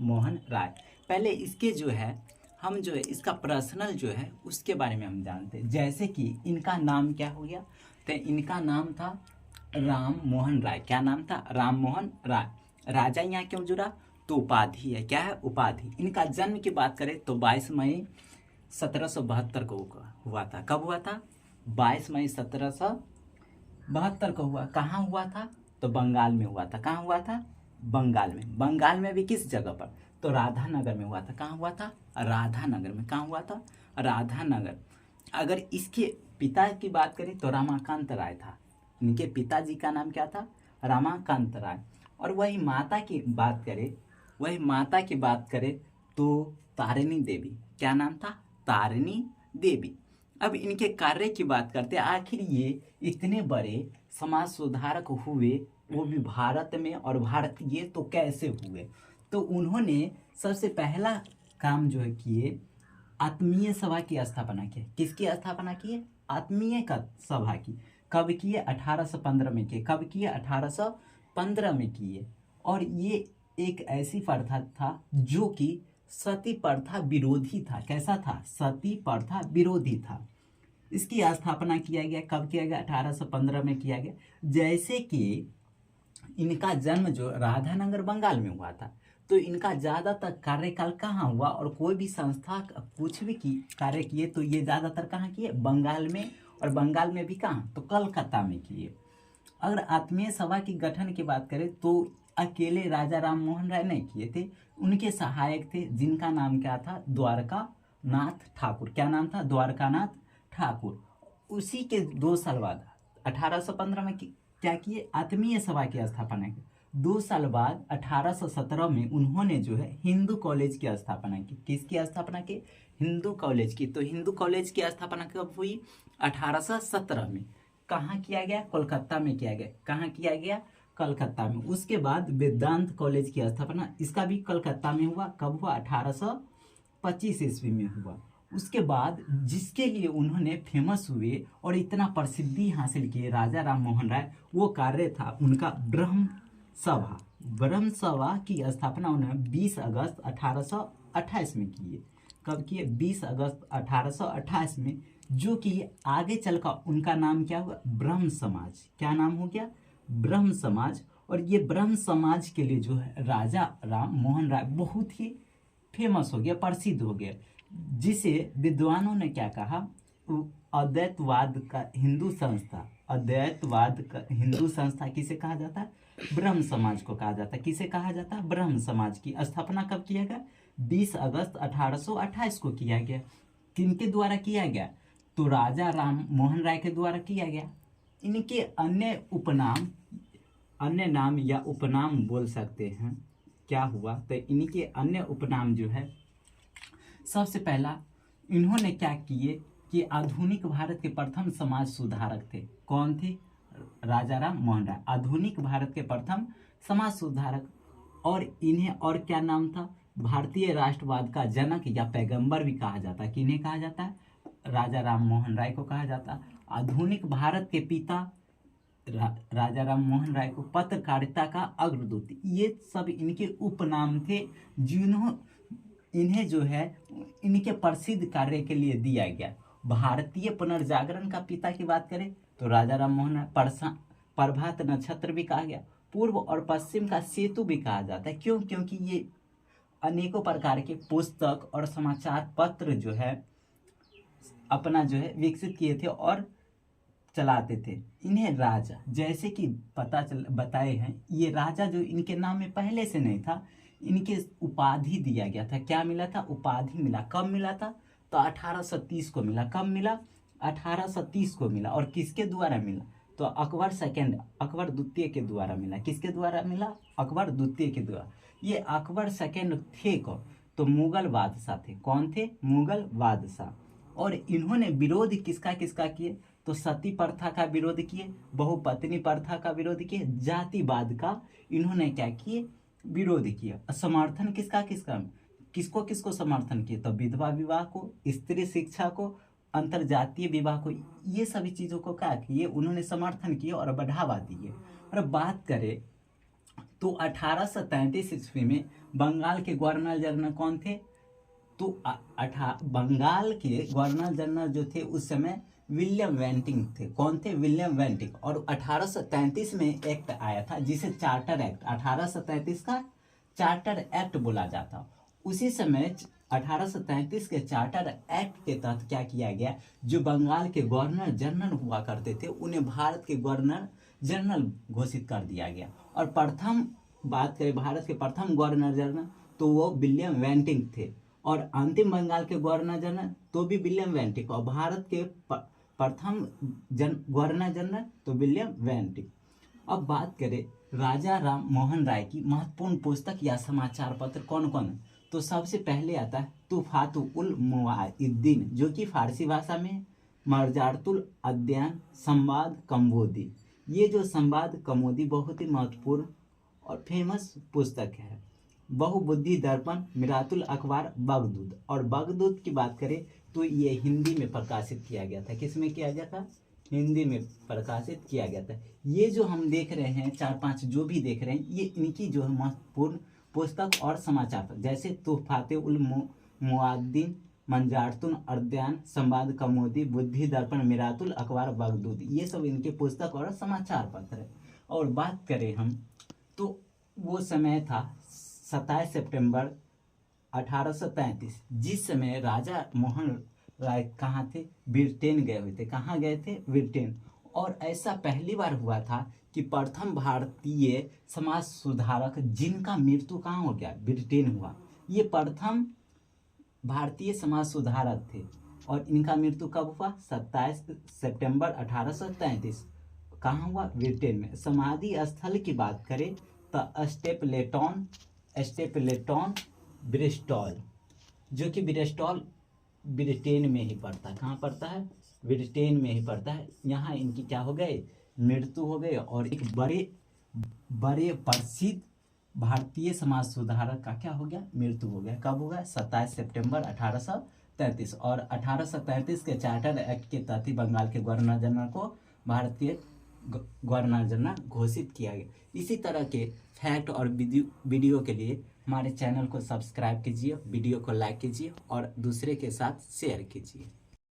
मोहन राय। पहले इसके जो है हम जो है इसका पर्सनल जो है उसके बारे में हम जानते हैं। जैसे कि इनका नाम क्या हो गया, तो इनका नाम था राम मोहन राय। क्या नाम था? राम मोहन राय। राजा यहाँ क्यों जुड़ा? तो उपाधि है। क्या है? उपाधि। इनका जन्म की बात करें तो 22 मई 1772 को हुआ था। कब हुआ था? 22 मई 1772 को हुआ। कहाँ हुआ था? तो बंगाल में हुआ था। कहाँ हुआ था? बंगाल में। बंगाल में भी किस जगह पर? तो राधानगर में हुआ था। कहाँ हुआ था? राधानगर में। कहाँ हुआ था? राधानगर। अगर इसके पिता की बात करें तो रमाकांत राय था। इनके पिताजी का नाम क्या था? रमाकांत राय। और वही माता की बात करें तो तारिणी देवी। क्या नाम था? तारिणी देवी। अब इनके कार्य की बात करते हैं। आखिर ये इतने बड़े समाज सुधारक हुए, वो भी भारत में, और भारतीय तो कैसे हुए? तो उन्होंने सबसे पहला काम जो है किए, आत्मीय सभा की स्थापना की। किसकी स्थापना की? आत्मीय का सभा की। कब किए? 1815 में किए। कब किए? 1815 में किए। और ये एक ऐसी प्रथा था जो कि सती प्रथा विरोधी था। कैसा था? सती प्रथा विरोधी था। इसकी स्थापना किया गया। कब किया गया? 1815 में किया गया। जैसे कि इनका जन्म जो राधानगर बंगाल में हुआ था, तो इनका ज़्यादातर कार्यकाल कहाँ हुआ? और कोई भी संस्था कुछ भी की कार्य किए तो ये ज़्यादातर कहाँ किए? बंगाल में। और बंगाल में भी कहाँ? तो कलकत्ता में किए। अगर आत्मीय सभा की गठन की बात करें तो अकेले राजा राम मोहन राय नहीं किए थे, उनके सहायक थे जिनका नाम क्या था? द्वारका नाथ ठाकुर। क्या नाम था? द्वारकानाथ ठाकुर। उसी के 2 साल बाद 1815 में क्या किए? आत्मीय सभा की स्थापना की। 2 साल बाद 1817 में उन्होंने जो है हिंदू कॉलेज की स्थापना की। किसकी स्थापना की? हिंदू कॉलेज की। तो हिंदू कॉलेज की स्थापना कब हुई? 1817 में। कहाँ किया गया? कोलकाता में किया गया। कहाँ किया गया? कलकत्ता में। उसके बाद वेदांत कॉलेज की स्थापना, इसका भी कलकत्ता में हुआ। कब हुआ? 1825 ईस्वी में हुआ। उसके बाद जिसके लिए उन्होंने फेमस हुए और इतना प्रसिद्धि हासिल किए राजा राम मोहन राय, वो कार्य था उनका ब्रह्म सभा। ब्रह्म सभा की स्थापना उन्होंने 20 अगस्त 1828 में की है। कब किए? 20 अगस्त 1828 में। जो कि आगे चलकर उनका नाम क्या हुआ? ब्रह्म समाज। क्या नाम हो गया? ब्रह्म समाज। और ये ब्रह्म समाज के लिए जो है राजा राम मोहन राय बहुत ही फेमस हो गया, प्रसिद्ध हो गया, जिसे विद्वानों ने क्या कहा? अद्वैतवाद का हिंदू संस्था। अद्वैतवाद का हिंदू संस्था किसे कहा जाता है? ब्रह्म समाज को कहा जाता है। किसे कहा जाता है? ब्रह्म समाज की स्थापना कब किया गया? 20 अगस्त 1828 को किया गया। किनके द्वारा किया गया? तो राजा राम मोहन राय के द्वारा किया गया। इनके अन्य नाम या उपनाम बोल सकते हैं। क्या हुआ? तो इनके अन्य उपनाम जो है, सबसे पहला इन्होंने क्या किए कि आधुनिक भारत के प्रथम समाज सुधारक थे। कौन थे? राजा राम मोहन राय, आधुनिक भारत के प्रथम समाज सुधारक। और इन्हें और क्या नाम था? भारतीय राष्ट्रवाद का जनक या पैगंबर भी कहा जाता है। किन्हें कहा जाता है? राजा राम मोहन राय को कहा जाता है। आधुनिक भारत के पिता राजा राम मोहन राय को पत्रकारिता का अग्रदूत, ये सब इनके उपनाम थे इन्हें जो है इनके प्रसिद्ध कार्य के लिए दिया गया। भारतीय पुनर्जागरण का पिता की बात करें तो राजा राम मोहन राय। प्रभात नक्षत्र भी कहा गया। पूर्व और पश्चिम का सेतु भी कहा जाता है। क्यों? क्योंकि ये अनेकों प्रकार के पुस्तक और समाचार पत्र जो है अपना जो है विकसित किए थे और चलाते थे। इन्हें राजा, जैसे कि बताए हैं, ये राजा जो इनके नाम में पहले से नहीं था, इनके उपाधि दिया गया था। क्या मिला था? उपाधि मिला। कब मिला था? तो 1830 को मिला। कब मिला? 1830 को मिला। और किसके द्वारा मिला? तो अकबर द्वितीय के द्वारा मिला। किसके द्वारा मिला? अकबर द्वितीय के द्वारा। ये अकबर सेकेंड थे कौन? तो मुगल बादशाह थे। कौन थे? मुगल बादशाह। और इन्होंने विरोध किसका किसका किए? तो सती प्रथा का विरोध किए, बहुपत्नी प्रथा का विरोध किए, जातिवाद का इन्होंने क्या किए? विरोध किया। समर्थन किसका किसका? किसको किसको समर्थन किए? तो विधवा विवाह को, स्त्री शिक्षा को, अंतरजातीय विवाह को, ये सभी चीजों को क्या किए? उन्होंने समर्थन किए और बढ़ावा दिए। और बात करें तो 1833 ईस्वी में बंगाल के गवर्नर जनरल कौन थे? तो बंगाल के गवर्नर जनरल जो थे उस समय विलियम वेंटिंग थे। कौन थे? विलियम वेंटिंग। और 1833 में एक्ट आया था जिसे चार्टर एक्ट, 1833 का चार्टर एक्ट बोला जाता। उसी समय 1833 के चार्टर एक्ट के तहत क्या किया गया, जो बंगाल के गवर्नर जनरल हुआ करते थे उन्हें भारत के गवर्नर जनरल घोषित कर दिया गया। और प्रथम बात करें भारत के प्रथम गवर्नर जनरल तो वो विलियम वेंटिंग थे। और अंतिम बंगाल के गवर्नर जनरल तो भी विलियम वेंटिंग। और भारत के प्रथम गवर्नर जनरल तो विलियम वेंटिंग। अब बात करें राजा राम मोहन राय की महत्वपूर्ण पुस्तक या समाचार पत्र कौन कौन है? तो सबसे पहले आता है तुफातुल मुआइद्दीन, जो कि फारसी भाषा में मर्जारतुल अध्ययन संवाद कमोदी। ये जो संवाद कमोदी बहुत ही महत्वपूर्ण और फेमस पुस्तक है। बहुबुद्धि दर्पण, मिरातुल अखबार, बगदूद। और बगदूद की बात करें तो ये हिंदी में प्रकाशित किया गया था। किस में किया गया था? हिंदी में प्रकाशित किया गया था। ये जो हम देख रहे हैं 4-5 जो भी देख रहे हैं ये इनकी जो है महत्वपूर्ण पुस्तक और समाचार पत्र, जैसे तुफातुल मुआद्दीन, मंजारतुल अध्ययन, संवाद कमोदी, बुद्धि दर्पण, मिरातुल अखबार, बगदूद, ये सब इनके पुस्तक और समाचार पत्र है। और बात करें हम तो वो समय था 27 सितंबर 1833, जिस समय राजा मोहन राय कहाँ थे? ब्रिटेन गए हुए थे। कहाँ गए थे? ब्रिटेन। और ऐसा पहली बार हुआ था कि प्रथम भारतीय समाज सुधारक जिनका मृत्यु कहाँ हो गया? ब्रिटेन हुआ। ये प्रथम भारतीय समाज सुधारक थे और इनका मृत्यु कब हुआ? 27 सितंबर 1833। कहाँ हुआ? ब्रिटेन में। समाधि स्थल की बात करें तो स्टेपलेटन ब्रिस्टॉल, जो कि ब्रिस्टॉल ब्रिटेन में ही पड़ता है। कहाँ पड़ता है? ब्रिटेन में ही पड़ता है। यहाँ इनकी क्या हो गए? मृत्यु हो गई। और एक बड़े प्रसिद्ध भारतीय समाज सुधारक का क्या हो गया? मृत्यु हो गया। कब होगा? 27 सितंबर 1833। और 1833 के चार्टर एक्ट के तहत ही बंगाल के गवर्नर जनरल को भारतीय गवर्नर जनरल घोषित किया गया। इसी तरह के फैक्ट और वीडियो के लिए हमारे चैनल को सब्सक्राइब कीजिए, वीडियो को लाइक कीजिए और दूसरे के साथ शेयर कीजिए।